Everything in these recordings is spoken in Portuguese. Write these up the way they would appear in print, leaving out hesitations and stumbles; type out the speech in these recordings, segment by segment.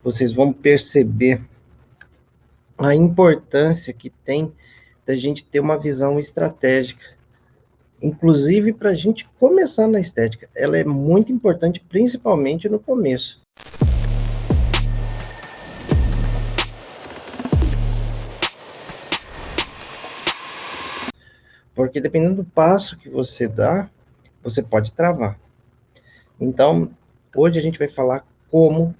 vocês vão perceber a importância que tem da gente ter uma visão estratégica. Inclusive, para a gente começar na estética, ela é muito importante, principalmente no começo. Porque dependendo do passo que você dá, você pode travar. Então, hoje a gente vai falar como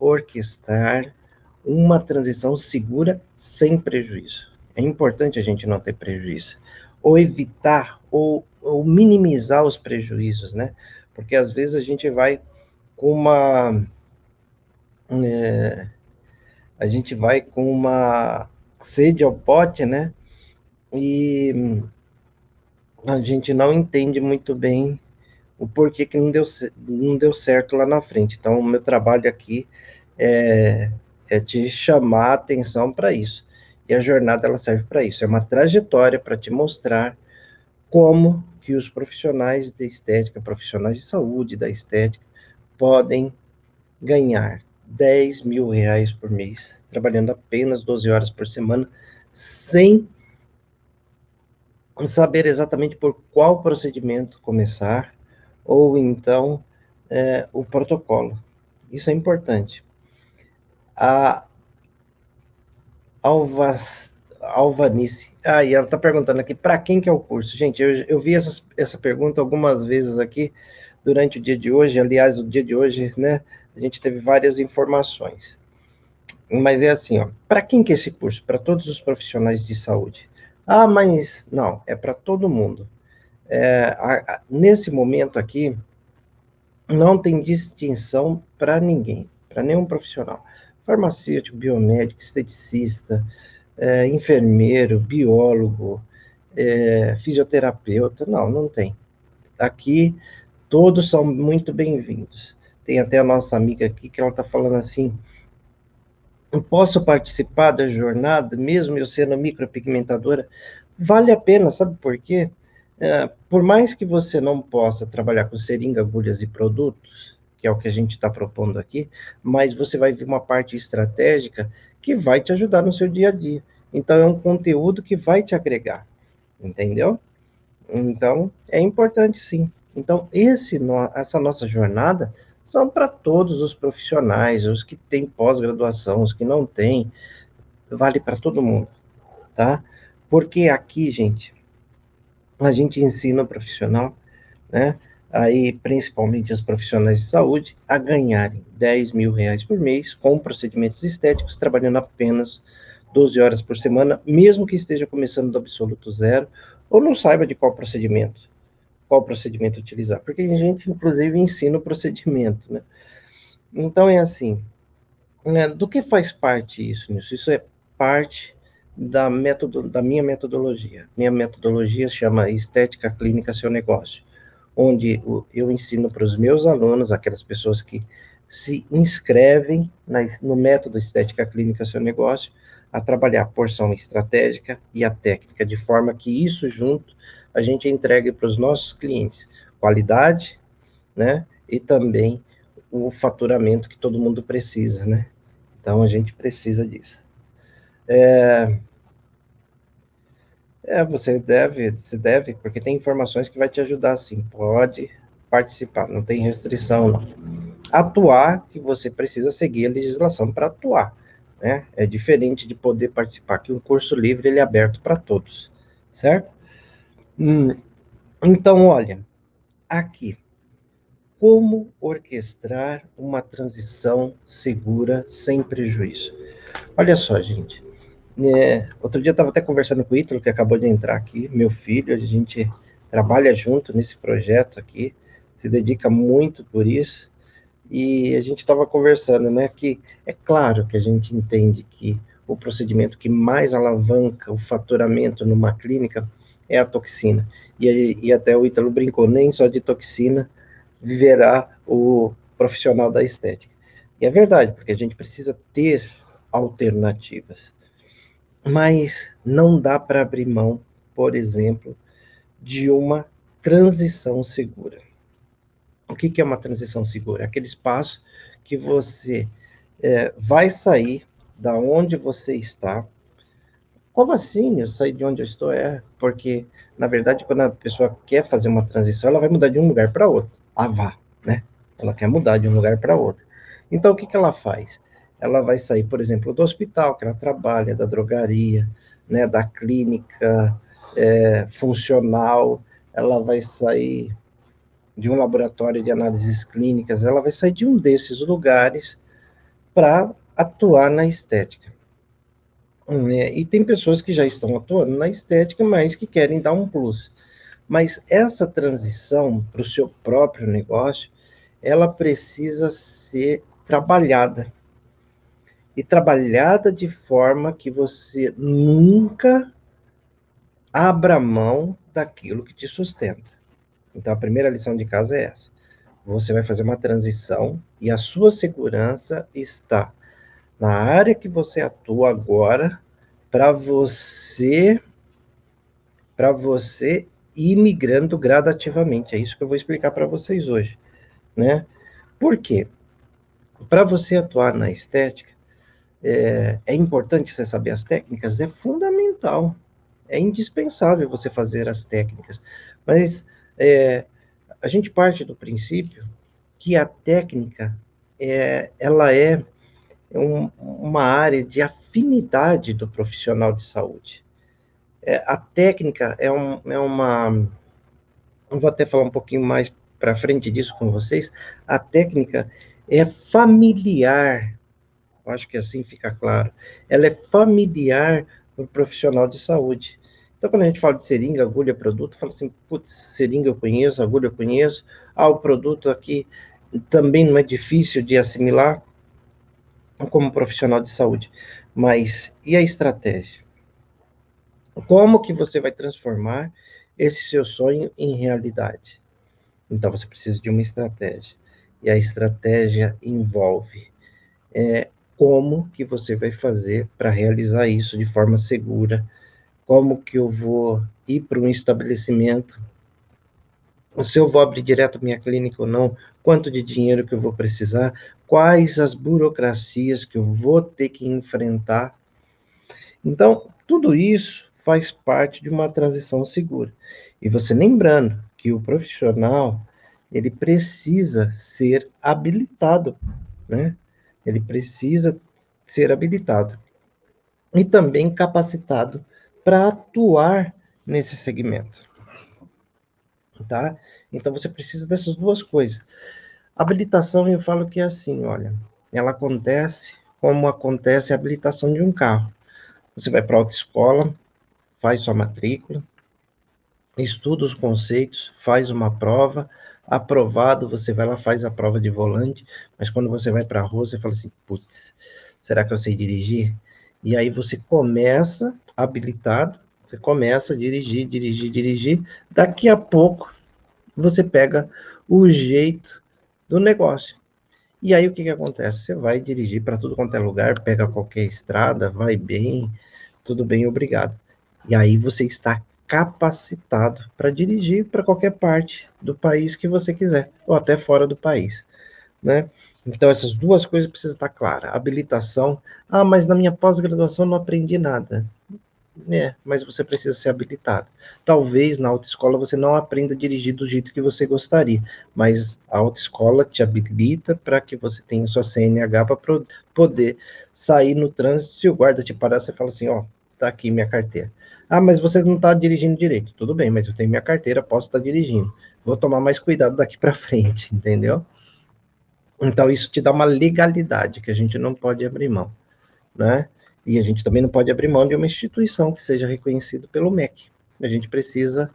orquestrar uma transição segura sem prejuízo. É importante a gente não ter prejuízo, ou evitar, ou minimizar os prejuízos, né? Porque às vezes a gente vai com a gente vai com uma sede ao pote, né? E a gente não entende muito bem o porquê que não deu certo lá na frente. Então, o meu trabalho aqui é te chamar a atenção para isso. E a jornada ela serve para isso. É uma trajetória para te mostrar como que os profissionais de estética, profissionais de saúde da estética, podem ganhar R$ 10.000 por mês, trabalhando apenas 12 horas por semana, sem saber exatamente por qual procedimento começar, ou então o protocolo. Isso é importante. A Alvanice. E ela está perguntando aqui, para quem que é o curso? Gente, eu vi essa pergunta algumas vezes aqui durante o dia de hoje. Aliás, o dia de hoje, né, a gente teve várias informações. Mas é assim, ó, para quem que é esse curso? Para todos os profissionais de saúde. Mas não, é para todo mundo. Nesse momento aqui, não tem distinção para ninguém, para nenhum profissional. Farmacêutico, biomédico, esteticista, enfermeiro, biólogo, fisioterapeuta, não tem. Aqui, todos são muito bem-vindos. Tem até a nossa amiga aqui que ela está falando assim, eu posso participar da jornada, mesmo eu sendo micropigmentadora? Vale a pena, sabe por quê? Por mais que você não possa trabalhar com seringa, agulhas e produtos, que é o que a gente está propondo aqui, mas você vai ver uma parte estratégica que vai te ajudar no seu dia a dia. Então, é um conteúdo que vai te agregar, entendeu? Então, é importante sim. Então, essa nossa jornada são para todos os profissionais, os que têm pós-graduação, os que não têm, vale para todo mundo, tá? Porque aqui, gente, a gente ensina o profissional, né? Aí, principalmente os profissionais de saúde, a ganharem R$ 10.000 por mês com procedimentos estéticos, trabalhando apenas 12 horas por semana, mesmo que esteja começando do absoluto zero, ou não saiba de qual procedimento utilizar, porque a gente, inclusive, ensina o procedimento, né? Então, é assim, né, do que faz parte isso, Nilson? Isso é parte da minha metodologia. Minha metodologia chama Estética Clínica Seu Negócio, onde eu ensino para os meus alunos, aquelas pessoas que se inscrevem no método Estética Clínica Seu Negócio, a trabalhar a porção estratégica e a técnica, de forma que isso junto a gente entregue para os nossos clientes qualidade, né? E também o faturamento que todo mundo precisa, né? Então a gente precisa disso. Você deve, porque tem informações que vai te ajudar, sim. Pode participar, não tem restrição, não. Atuar, que você precisa seguir a legislação para atuar, né? É diferente de poder participar, que um curso livre ele é aberto para todos, certo? Então, olha, aqui, como orquestrar uma transição segura sem prejuízo? Olha só, gente. Outro dia eu estava até conversando com o Ítalo, que acabou de entrar aqui, meu filho, a gente trabalha junto nesse projeto aqui, se dedica muito por isso, e a gente estava conversando, né, que é claro que a gente entende que o procedimento que mais alavanca o faturamento numa clínica é a toxina, e até o Ítalo brincou, nem só de toxina viverá o profissional da estética. E é verdade, porque a gente precisa ter alternativas. Mas não dá para abrir mão, por exemplo, de uma transição segura. O que é uma transição segura? Aquele espaço que você vai sair da onde você está. Como assim? Eu saí de onde eu estou? Porque, na verdade, quando a pessoa quer fazer uma transição, ela vai mudar de um lugar para outro. Ah, vá, né? Ela quer mudar de um lugar para outro. Então, o que ela faz? Ela vai sair, por exemplo, do hospital que ela trabalha, da drogaria, né, da clínica funcional, ela vai sair de um laboratório de análises clínicas, ela vai sair de um desses lugares para atuar na estética. E tem pessoas que já estão atuando na estética, mas que querem dar um plus. Mas essa transição para o seu próprio negócio, ela precisa ser trabalhada. E trabalhada de forma que você nunca abra mão daquilo que te sustenta. Então, a primeira lição de casa é essa. Você vai fazer uma transição e a sua segurança está na área que você atua agora para você ir migrando gradativamente. É isso que eu vou explicar para vocês hoje, né? Por quê? Para você atuar na estética, é importante você saber as técnicas, é fundamental, é indispensável você fazer as técnicas, mas a gente parte do princípio que a técnica ela é uma área de afinidade do profissional de saúde. A técnica é uma. Eu vou até falar um pouquinho mais para frente disso com vocês. A técnica é familiar, eu acho que assim fica claro. Ela é familiar para o profissional de saúde. Então, quando a gente fala de seringa, agulha, produto, fala assim, putz, seringa eu conheço, agulha eu conheço. O produto aqui também não é difícil de assimilar como profissional de saúde. Mas e a estratégia? Como que você vai transformar esse seu sonho em realidade? Então, você precisa de uma estratégia. E a estratégia envolve como que você vai fazer para realizar isso de forma segura, como que eu vou ir para um estabelecimento, se eu vou abrir direto minha clínica ou não, quanto de dinheiro que eu vou precisar, quais as burocracias que eu vou ter que enfrentar. Então, tudo isso faz parte de uma transição segura. E você lembrando que o profissional, ele precisa ser habilitado, né? Ele precisa ser habilitado e também capacitado para atuar nesse segmento, tá? Então você precisa dessas duas coisas. Habilitação, eu falo que é assim, olha, ela acontece como acontece a habilitação de um carro. Você vai para a autoescola, faz sua matrícula, estuda os conceitos, faz uma prova, aprovado, você vai lá, faz a prova de volante, mas quando você vai para a rua, você fala assim, putz, será que eu sei dirigir? E aí você começa habilitado, você começa a dirigir, dirigir, dirigir, daqui a pouco você pega o jeito do negócio. E aí o que acontece? Você vai dirigir para tudo quanto é lugar, pega qualquer estrada, vai bem, tudo bem, obrigado. E aí você está capacitado para dirigir para qualquer parte do país que você quiser, ou até fora do país, né? Então essas duas coisas precisam estar claras. Habilitação, mas na minha pós-graduação não aprendi nada. Mas você precisa ser habilitado. Talvez na autoescola você não aprenda a dirigir do jeito que você gostaria, mas a autoescola te habilita para que você tenha sua CNH para poder sair no trânsito. Se o guarda te parar, você fala assim, ó, tá aqui minha carteira. Mas você não está dirigindo direito. Tudo bem, mas eu tenho minha carteira, posso estar dirigindo. Vou tomar mais cuidado daqui para frente, entendeu? Então isso te dá uma legalidade que a gente não pode abrir mão, né? E a gente também não pode abrir mão de uma instituição que seja reconhecida pelo MEC. A gente precisa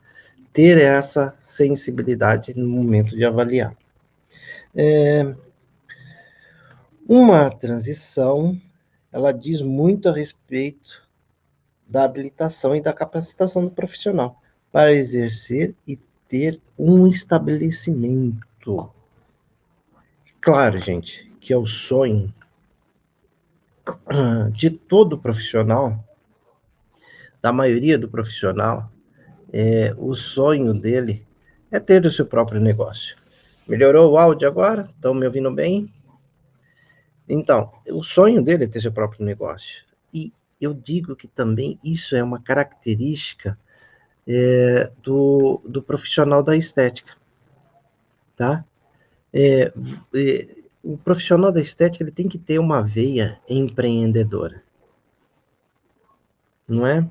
ter essa sensibilidade no momento de avaliar. Uma transição, ela diz muito a respeito da habilitação e da capacitação do profissional para exercer e ter um estabelecimento. Claro, gente, que é o sonho de todo profissional, da maioria do profissional, o sonho dele é ter o seu próprio negócio. Melhorou o áudio agora? Estão me ouvindo bem? Então, o sonho dele é ter seu próprio negócio. E eu digo que também isso é uma característica do profissional da estética, tá? É, o profissional da estética ele tem que ter uma veia empreendedora, não é?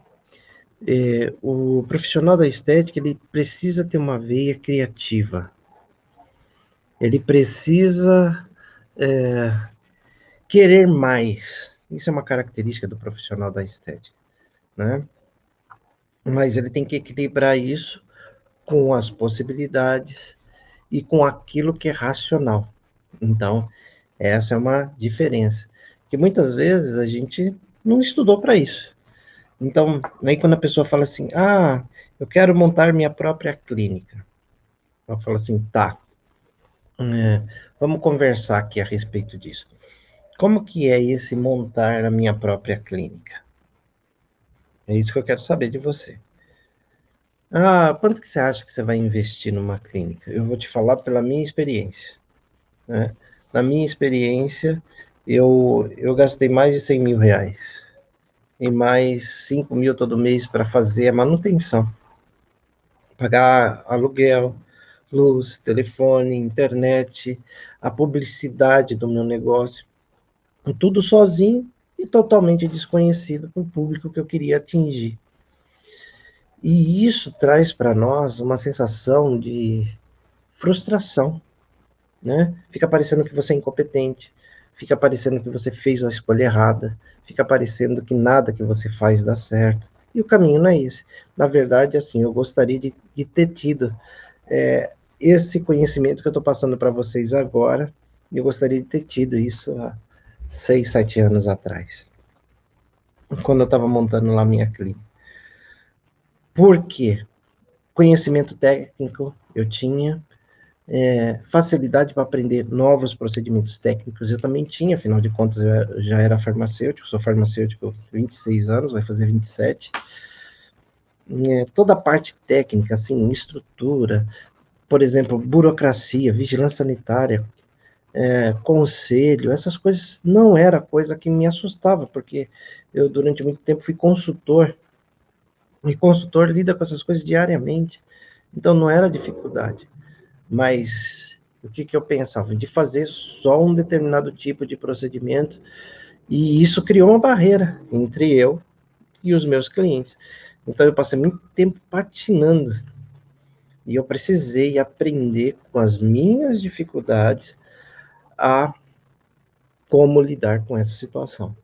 O profissional da estética ele precisa ter uma veia criativa, ele precisa querer mais. Isso é uma característica do profissional da estética, né? Mas ele tem que equilibrar isso com as possibilidades e com aquilo que é racional. Então, essa é uma diferença. Que muitas vezes a gente não estudou para isso. Então, aí quando a pessoa fala assim, eu quero montar minha própria clínica. Ela fala assim, tá, vamos conversar aqui a respeito disso. Como que é esse montar a minha própria clínica? É isso que eu quero saber de você. Quanto que você acha que você vai investir numa clínica? Eu vou te falar pela minha experiência, né? Na minha experiência, eu gastei mais de 100 mil reais e mais 5 mil todo mês para fazer a manutenção, pagar aluguel, luz, telefone, internet, a publicidade do meu negócio, tudo sozinho e totalmente desconhecido com o público que eu queria atingir. E isso traz para nós uma sensação de frustração, né? Fica parecendo que você é incompetente, fica parecendo que você fez a escolha errada, fica parecendo que nada que você faz dá certo. E o caminho não é esse. Na verdade, assim, eu gostaria de ter tido esse conhecimento que eu estou passando para vocês agora, eu gostaria de ter tido isso há 6, 7 anos atrás, quando eu estava montando lá minha clínica. Por quê? Conhecimento técnico eu tinha, facilidade para aprender novos procedimentos técnicos eu também tinha, afinal de contas eu já era farmacêutico, sou farmacêutico há 26 anos, vai fazer 27. Toda a parte técnica, assim, estrutura, por exemplo, burocracia, vigilância sanitária, conselho, essas coisas não era coisa que me assustava, porque eu durante muito tempo fui consultor, e consultor lida com essas coisas diariamente, então não era dificuldade. Mas o que eu pensava? De fazer só um determinado tipo de procedimento, e isso criou uma barreira entre eu e os meus clientes. Então eu passei muito tempo patinando, e eu precisei aprender com as minhas dificuldades a como lidar com essa situação.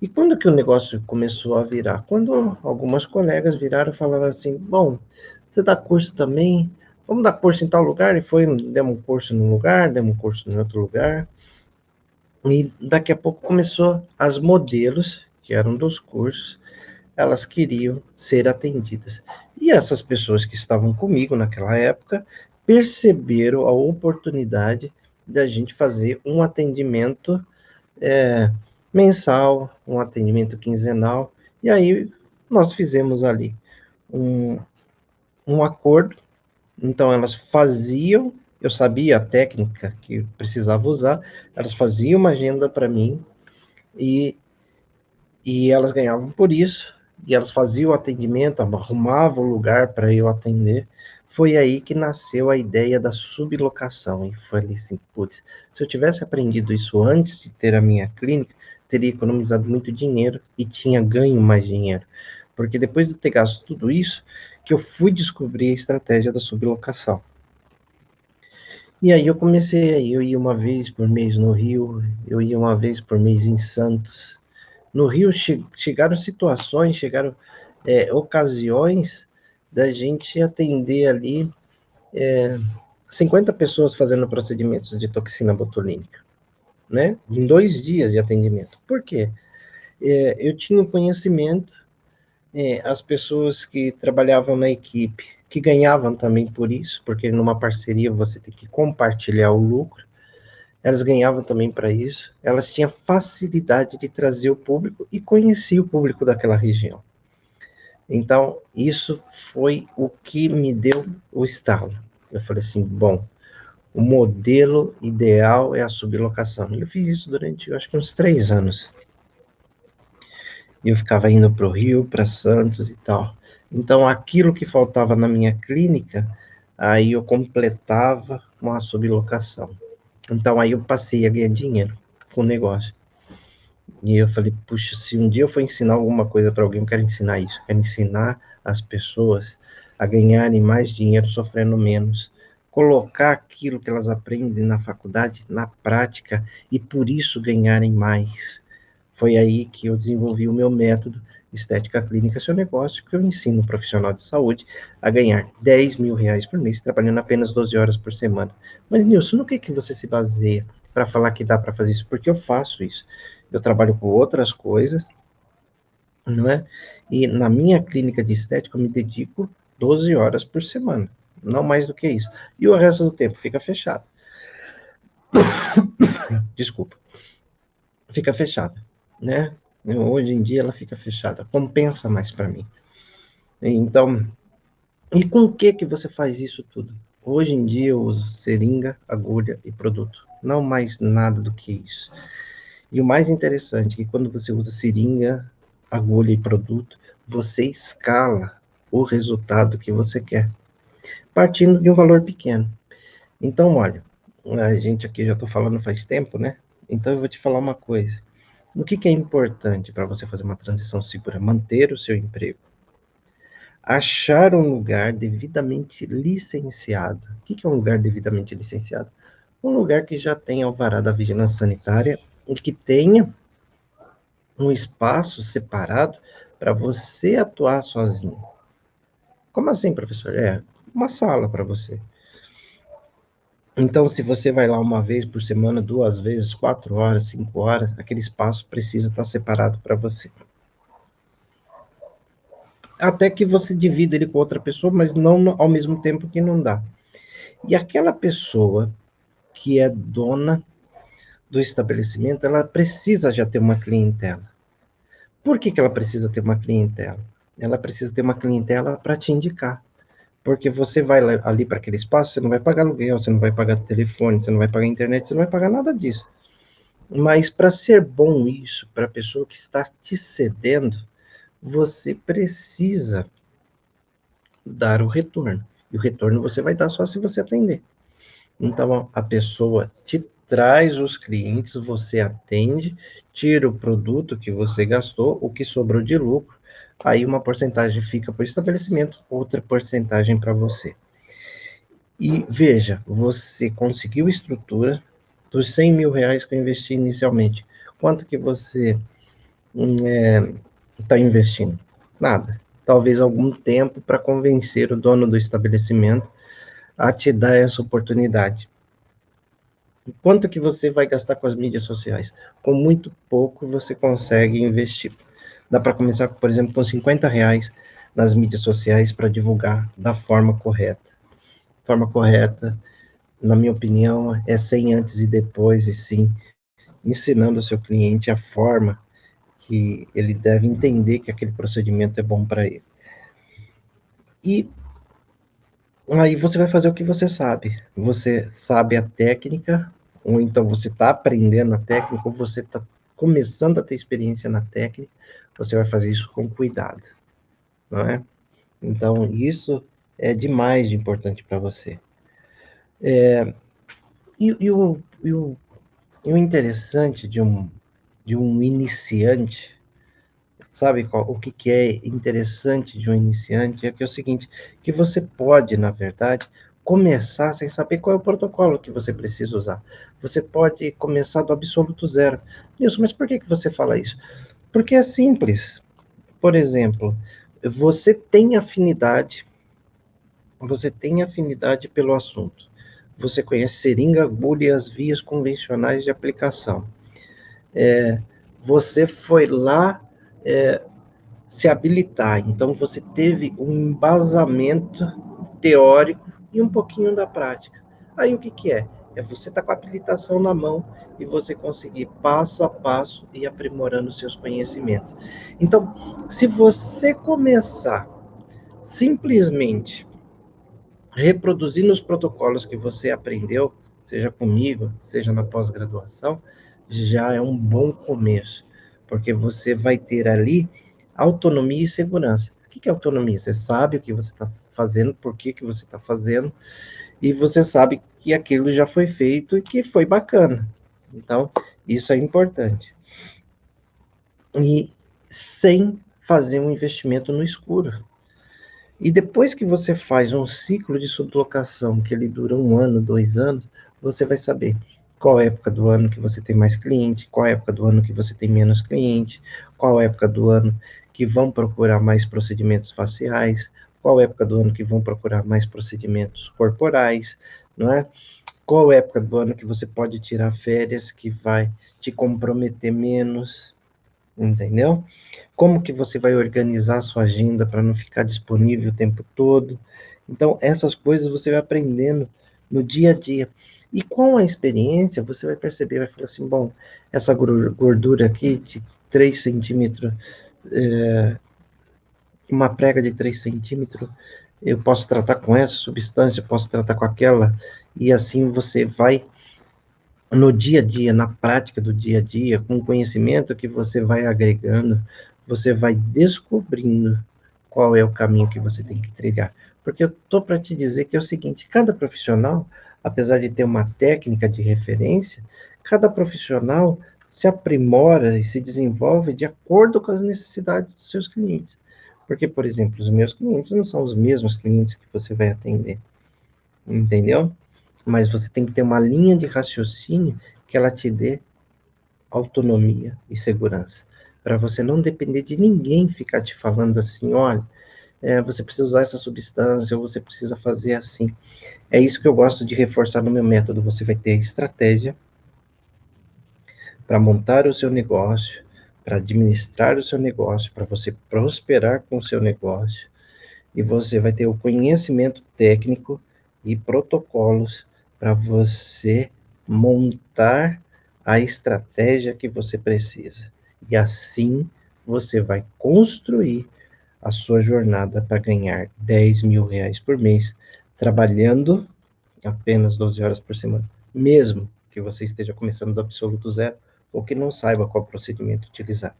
E quando que o negócio começou a virar? Quando algumas colegas viraram e falaram assim, bom, você dá curso também? Vamos dar curso em tal lugar? E demos um curso num lugar, demos um curso em outro lugar. E daqui a pouco começou as modelos, que eram dos cursos, elas queriam ser atendidas. E essas pessoas que estavam comigo naquela época perceberam a oportunidade da gente fazer um atendimento mensal, um atendimento quinzenal, e aí nós fizemos ali um, um acordo, então elas faziam, eu sabia a técnica que precisava usar, elas faziam uma agenda para mim, e, e elas ganhavam por isso, e elas faziam o atendimento, arrumavam o lugar para eu atender. Foi aí que nasceu a ideia da sublocação, e falei assim, putz, se eu tivesse aprendido isso antes de ter a minha clínica, teria economizado muito dinheiro e tinha ganho mais dinheiro. Porque depois de ter gasto tudo isso, que eu fui descobrir a estratégia da sublocação. E aí eu comecei, eu ia uma vez por mês no Rio, eu ia uma vez por mês em Santos. No Rio chegaram situações, chegaram ocasiões da gente atender ali 50 pessoas fazendo procedimentos de toxina botulínica, né? Em 2 dias de atendimento. Por quê? Eu tinha conhecimento, as pessoas que trabalhavam na equipe, que ganhavam também por isso, porque numa parceria você tem que compartilhar o lucro, elas ganhavam também para isso, elas tinham facilidade de trazer o público e conhecia o público daquela região. Então, isso foi o que me deu o estalo. Eu falei assim, bom, O modelo ideal é a sublocação. Eu fiz isso durante, eu acho que uns 3 anos. E eu ficava indo para o Rio, para Santos e tal. Então, aquilo que faltava na minha clínica, aí eu completava com a sublocação. Então, aí eu passei a ganhar dinheiro com o negócio. E eu falei, puxa, se um dia eu for ensinar alguma coisa para alguém, eu quero ensinar isso. Eu quero ensinar as pessoas a ganharem mais dinheiro sofrendo menos. Colocar aquilo que elas aprendem na faculdade na prática e por isso ganharem mais. Foi aí que eu desenvolvi o meu método Estética Clínica Seu Negócio, que eu ensino um profissional de saúde a ganhar R$ 10.000 por mês, trabalhando apenas 12 horas por semana. Mas, Nilson, no que você se baseia para falar que dá para fazer isso? Porque eu faço isso. Eu trabalho com outras coisas, não é? E na minha clínica de estética eu me dedico 12 horas por semana, não mais do que isso. E o resto do tempo fica fechado. Desculpa. Fica fechada, né? Hoje em dia ela fica fechada, compensa mais para mim. Então, e com o que você faz isso tudo? Hoje em dia eu uso seringa, agulha e produto, não mais nada do que isso. E o mais interessante é que quando você usa seringa, agulha e produto, você escala o resultado que você quer, partindo de um valor pequeno. Então, olha, a gente aqui já estou falando faz tempo, né? Então eu vou te falar uma coisa. O que é importante para você fazer uma transição segura? Manter o seu emprego. Achar um lugar devidamente licenciado. O que é um lugar devidamente licenciado? Um lugar que já tenha alvará da vigilância sanitária e que tenha um espaço separado para você atuar sozinho. Como assim, professor? É uma sala para você. Então, se você vai lá uma vez por semana, 2 vezes, 4 horas, 5 horas, aquele espaço precisa estar separado para você. Até que você divida ele com outra pessoa, mas não ao mesmo tempo que não dá. E aquela pessoa que é dona do estabelecimento, ela precisa já ter uma clientela. Por que ela precisa ter uma clientela? Ela precisa ter uma clientela para te indicar. Porque você vai ali para aquele espaço, você não vai pagar aluguel, você não vai pagar telefone, você não vai pagar internet, você não vai pagar nada disso. Mas para ser bom isso, para a pessoa que está te cedendo, você precisa dar o retorno. E o retorno você vai dar só se você atender. Então, a pessoa te traz os clientes, você atende, tira o produto que você gastou, o que sobrou de lucro, aí uma porcentagem fica para o estabelecimento, outra porcentagem para você. E veja, você conseguiu estrutura dos R$ 100.000 que eu investi inicialmente. Quanto que você está investindo? Nada. Talvez algum tempo para convencer o dono do estabelecimento a te dar essa oportunidade. Quanto que você vai gastar com as mídias sociais? Com muito pouco você consegue investir. Dá para começar, por exemplo, com R$ 50 nas mídias sociais para divulgar da forma correta. Forma correta, na minha opinião, é sem antes e depois, e sim ensinando o seu cliente a forma que ele deve entender que aquele procedimento é bom para ele. E aí você vai fazer o que você sabe. Você sabe a técnica, ou então você está aprendendo a técnica, ou você está começando a ter experiência na técnica, você vai fazer isso com cuidado, não é? Então, isso é demais de importante para você. E o interessante de um iniciante, sabe o que é interessante de um iniciante? É que é o seguinte, que você pode, na verdade, começar sem saber qual é o protocolo que você precisa usar. Você pode começar do absoluto zero. Nilson, mas por que você fala isso? Porque é simples. Por exemplo, você tem afinidade pelo assunto. Você conhece seringa, agulha e as vias convencionais de aplicação. Você foi lá se habilitar, então você teve um embasamento teórico e um pouquinho da prática. Aí o que é? É você estar com a habilitação na mão e você conseguir passo a passo ir aprimorando seus conhecimentos. Então, se você começar simplesmente reproduzindo os protocolos que você aprendeu, seja comigo, seja na pós-graduação, já é um bom começo, porque você vai ter ali autonomia e segurança. O que é autonomia? Você sabe o que você está fazendo, por que você está fazendo, e você sabe que aquilo já foi feito e que foi bacana. Então, isso é importante. E sem fazer um investimento no escuro. E depois que você faz um ciclo de sublocação, que ele dura 1 ano, 2 anos, você vai saber qual época do ano que você tem mais cliente, qual época do ano que você tem menos cliente, qual época do ano que vão procurar mais procedimentos faciais, qual época do ano que vão procurar mais procedimentos corporais, não é? Qual época do ano que você pode tirar férias que vai te comprometer menos, entendeu? Como que você vai organizar a sua agenda para não ficar disponível o tempo todo? Então, essas coisas você vai aprendendo no dia a dia. E com a experiência, você vai perceber, vai falar assim, bom, essa gordura aqui de 3 centímetros, uma prega de 3 centímetros, eu posso tratar com essa substância, posso tratar com aquela, e assim você vai no dia a dia, na prática do dia a dia, com o conhecimento que você vai agregando, você vai descobrindo qual é o caminho que você tem que trilhar. Porque eu estou para te dizer que é o seguinte: cada profissional, apesar de ter uma técnica de referência, cada profissional se aprimora e se desenvolve de acordo com as necessidades dos seus clientes. Porque, por exemplo, os meus clientes não são os mesmos clientes que você vai atender, entendeu? Mas você tem que ter uma linha de raciocínio que ela te dê autonomia e segurança, para você não depender de ninguém ficar te falando assim, olha, você precisa usar essa substância, ou você precisa fazer assim. É isso que eu gosto de reforçar no meu método. Você vai ter estratégia para montar o seu negócio, para administrar o seu negócio, para você prosperar com o seu negócio, e você vai ter o conhecimento técnico e protocolos para você montar a estratégia que você precisa. E assim você vai construir a sua jornada para ganhar 10 mil reais por mês, trabalhando apenas 12 horas por semana, mesmo que você esteja começando do absoluto zero ou que não saiba qual procedimento utilizar.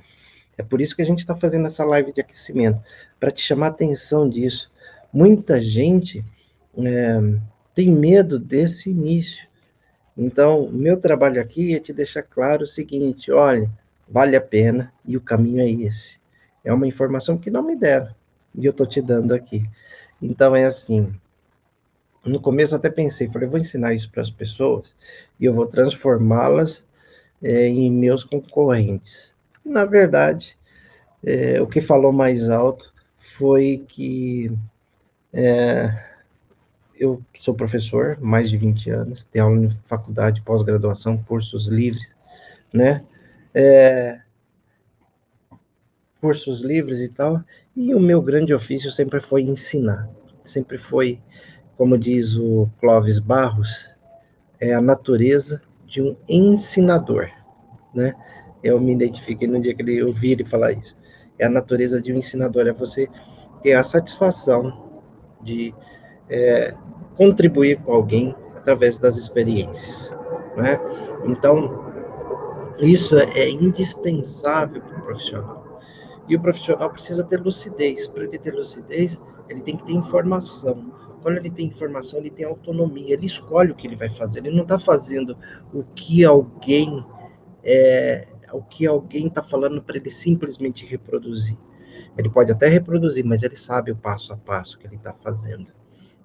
É por isso que a gente está fazendo essa live de aquecimento, para te chamar a atenção disso. Muita gente tem medo desse início. Então, meu trabalho aqui é te deixar claro o seguinte: olha, vale a pena e o caminho é esse. É uma informação que não me deram e eu estou te dando aqui. Então, é assim. No começo até pensei, falei, vou ensinar isso para as pessoas e eu vou transformá-las em meus concorrentes. Na verdade, o que falou mais alto foi que eu sou professor, mais de 20 anos, tenho aula em faculdade, pós-graduação, cursos livres, né? Cursos livres e tal, e o meu grande ofício sempre foi ensinar, sempre foi, como diz o Clóvis Barros, é a natureza de um ensinador, né? Eu me identifiquei no dia que ele ouvi ele falar isso. É a natureza de um ensinador, é você ter a satisfação de contribuir com alguém através das experiências, né? Então, isso é indispensável para o profissional. E o profissional precisa ter lucidez. Para ele ter lucidez, ele tem que ter informação. Quando ele tem informação, ele tem autonomia. Ele escolhe o que ele vai fazer. Ele não está fazendo o que alguém está falando para ele simplesmente reproduzir. Ele pode até reproduzir, mas ele sabe o passo a passo que ele está fazendo.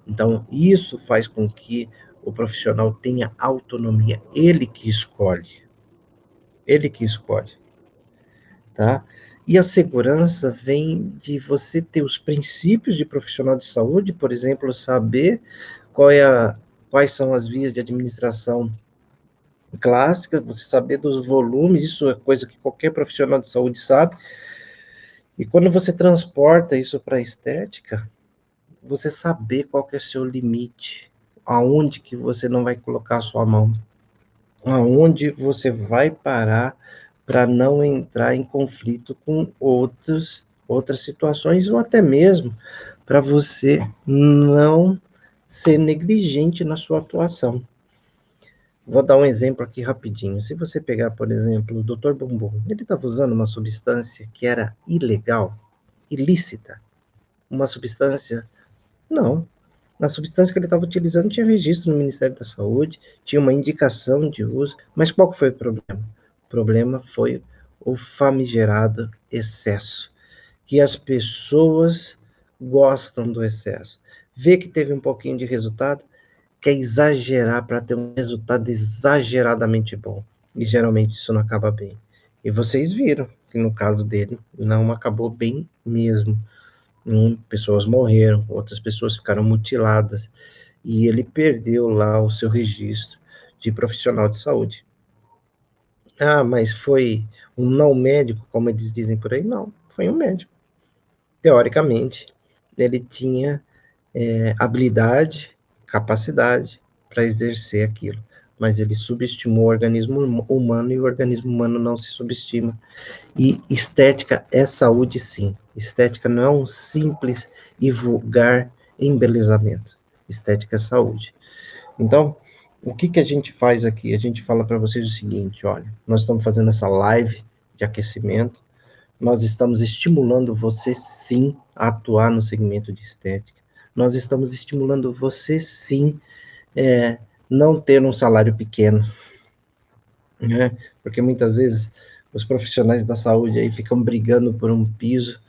Então, isso faz com que o profissional tenha autonomia. Ele que escolhe. Ele que escolhe, tá? E a segurança vem de você ter os princípios de profissional de saúde, por exemplo, saber quais são as vias de administração clássica, você saber dos volumes, isso é coisa que qualquer profissional de saúde sabe. E quando você transporta isso para a estética, você saber qual que é seu limite, aonde que você não vai colocar a sua mão, aonde você vai parar para não entrar em conflito com outras situações, ou até mesmo para você não ser negligente na sua atuação. Vou dar um exemplo aqui rapidinho. Se você pegar, por exemplo, o Dr. Bumbum, ele estava usando uma substância que era ilegal, ilícita. Uma substância. Não. Na substância que ele estava utilizando tinha registro no Ministério da Saúde, tinha uma indicação de uso, mas qual foi o problema? O problema foi o famigerado excesso, que as pessoas gostam do excesso. Vê que teve um pouquinho de resultado, quer exagerar para ter um resultado exageradamente bom. E geralmente isso não acaba bem. E vocês viram que no caso dele não acabou bem mesmo. Pessoas morreram, outras pessoas ficaram mutiladas, e ele perdeu lá o seu registro de profissional de saúde. Ah, mas foi um não médico, como eles dizem por aí? Não, foi um médico. Teoricamente, ele tinha habilidade, capacidade para exercer aquilo, mas ele subestimou o organismo humano e o organismo humano não se subestima. E estética é saúde, sim. Estética não é um simples e vulgar embelezamento. Estética é saúde. Então, o que a gente faz aqui? A gente fala para vocês o seguinte, olha, nós estamos fazendo essa live de aquecimento, nós estamos estimulando você, sim, a atuar no segmento de estética. Nós estamos estimulando você, sim, não ter um salário pequeno, né? Porque muitas vezes os profissionais da saúde aí ficam brigando por um piso.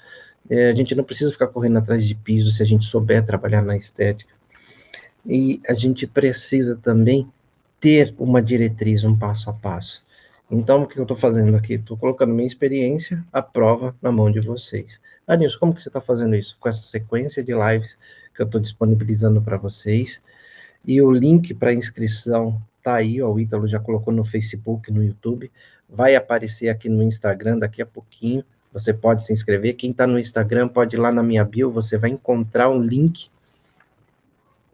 A gente não precisa ficar correndo atrás de piso se a gente souber trabalhar na estética. E a gente precisa também ter uma diretriz, um passo a passo. Então, o que eu estou fazendo aqui? Estou colocando minha experiência à prova na mão de vocês. Nilson, como que você está fazendo isso? Com essa sequência de lives que eu estou disponibilizando para vocês. E o link para inscrição tá aí, ó, o Ítalo já colocou no Facebook, no YouTube. Vai aparecer aqui no Instagram daqui a pouquinho. Você pode se inscrever. Quem está no Instagram pode ir lá na minha bio, você vai encontrar um link,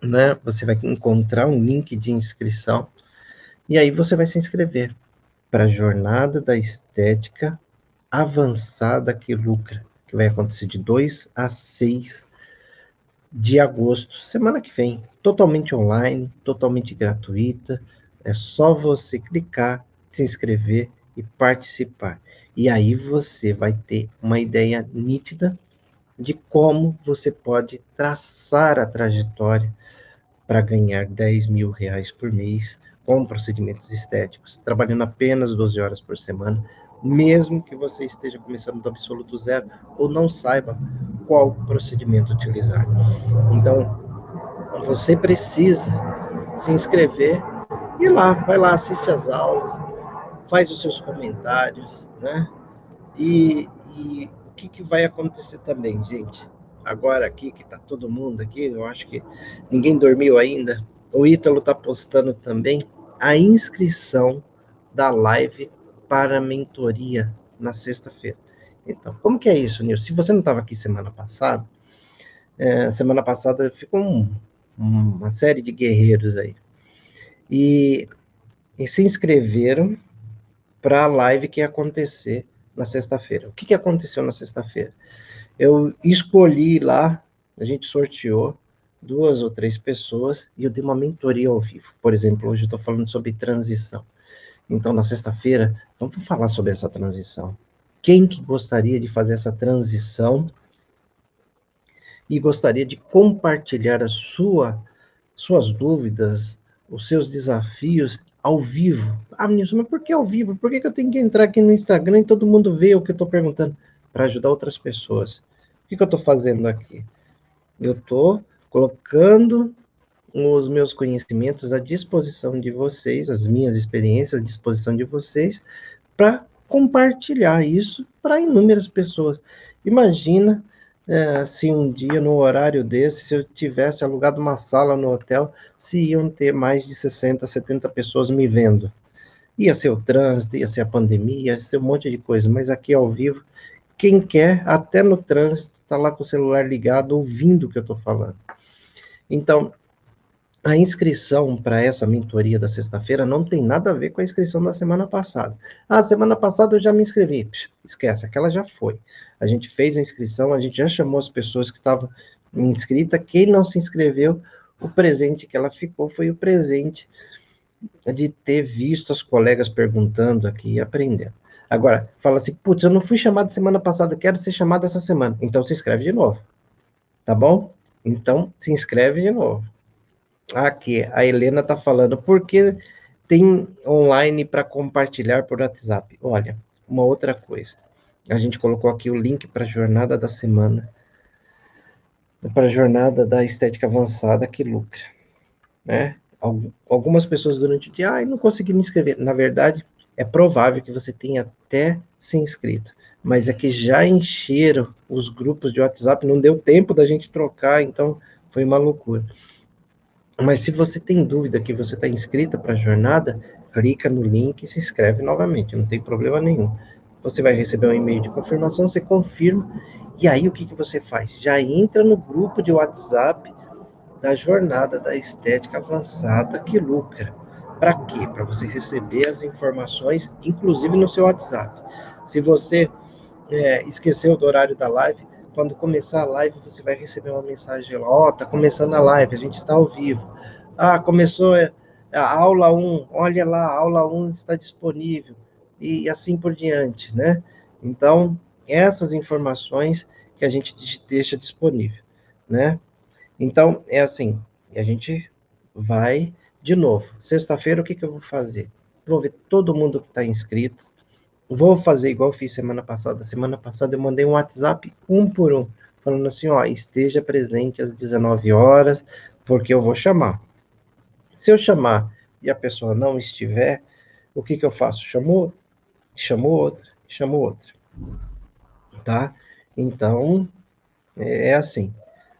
né? Você vai encontrar um link de inscrição. E aí você vai se inscrever para a Jornada da Estética Avançada que Lucra, que vai acontecer de 2 a 6 de agosto, semana que vem. Totalmente online, totalmente gratuita. É só você clicar, se inscrever e participar. E aí você vai ter uma ideia nítida de como você pode traçar a trajetória para ganhar 10 mil reais por mês com procedimentos estéticos, trabalhando apenas 12 horas por semana, mesmo que você esteja começando do absoluto zero ou não saiba qual procedimento utilizar. Então, você precisa se inscrever e lá, vai lá, assiste as aulas, faz os seus comentários, né? E o que vai acontecer também, gente? Agora aqui, que tá todo mundo aqui, eu acho que ninguém dormiu ainda, o Ítalo tá postando também a inscrição da live para a mentoria na sexta-feira. Então, como que é isso, Nilson? Se você não estava aqui semana passada ficou uma série de guerreiros aí. E se inscreveram para a live que ia acontecer na sexta-feira. O que aconteceu na sexta-feira? Eu escolhi lá, a gente sorteou 2 ou 3 pessoas e eu dei uma mentoria ao vivo. Por exemplo, hoje eu estou falando sobre transição. Então, na sexta-feira, vamos falar sobre essa transição. Quem que gostaria de fazer essa transição e gostaria de compartilhar suas dúvidas, os seus desafios ao vivo? Nilson, mas por que ao vivo? Por que eu tenho que entrar aqui no Instagram e todo mundo vê o que eu estou perguntando? Para ajudar outras pessoas. O que eu estou fazendo aqui? Eu estou colocando os meus conhecimentos à disposição de vocês, as minhas experiências à disposição de vocês, para compartilhar isso para inúmeras pessoas. Imagina se um dia, no horário desse, se eu tivesse alugado uma sala no hotel, se iam ter mais de 60, 70 pessoas me vendo. Ia ser o trânsito, ia ser a pandemia, ia ser um monte de coisa, mas aqui ao vivo, quem quer, até no trânsito, está lá com o celular ligado, ouvindo o que eu estou falando. Então, a inscrição para essa mentoria da sexta-feira não tem nada a ver com a inscrição da semana passada. Semana passada eu já me inscrevi. Esquece, aquela já foi. A gente fez a inscrição, a gente já chamou as pessoas que estavam inscritas. Quem não se inscreveu, o presente que ela ficou foi o presente de ter visto as colegas perguntando aqui e aprendendo. Agora, fala assim, putz, eu não fui chamado semana passada, quero ser chamado essa semana. Então se inscreve de novo, tá bom? Então se inscreve de novo. Aqui, a Helena está falando, por que tem online para compartilhar por WhatsApp? Olha, uma outra coisa. A gente colocou aqui o link para a jornada da semana, para a jornada da estética avançada que lucra, né? Algumas pessoas durante o dia, não consegui me inscrever. Na verdade, é provável que você tenha até se inscrito, mas é que já encheram os grupos de WhatsApp, não deu tempo da gente trocar, então foi uma loucura. Mas se você tem dúvida que você está inscrita para a jornada, clica no link e se inscreve novamente, não tem problema nenhum. Você vai receber um e-mail de confirmação, você confirma, e aí o que, que você faz? Já entra no grupo de WhatsApp da jornada da estética avançada que lucra. Para quê? Para você receber as informações, inclusive no seu WhatsApp. Se você esqueceu do horário da live, quando começar a live, você vai receber uma mensagem lá, ó, tá começando a live, a gente está ao vivo. Ah, começou a aula 1, olha lá, a aula 1 está disponível, e assim por diante, né? Então, essas informações que a gente deixa disponível, né? Então, é assim, a gente vai de novo. Sexta-feira, o que que eu vou fazer? Vou ver todo mundo que está inscrito, vou fazer igual eu fiz semana passada. Semana passada eu mandei um WhatsApp um por um, falando assim, ó, esteja presente às 19 horas, porque eu vou chamar. Se eu chamar e a pessoa não estiver, o que que eu faço? Chamo outra, chamo outra, tá? Então, é assim.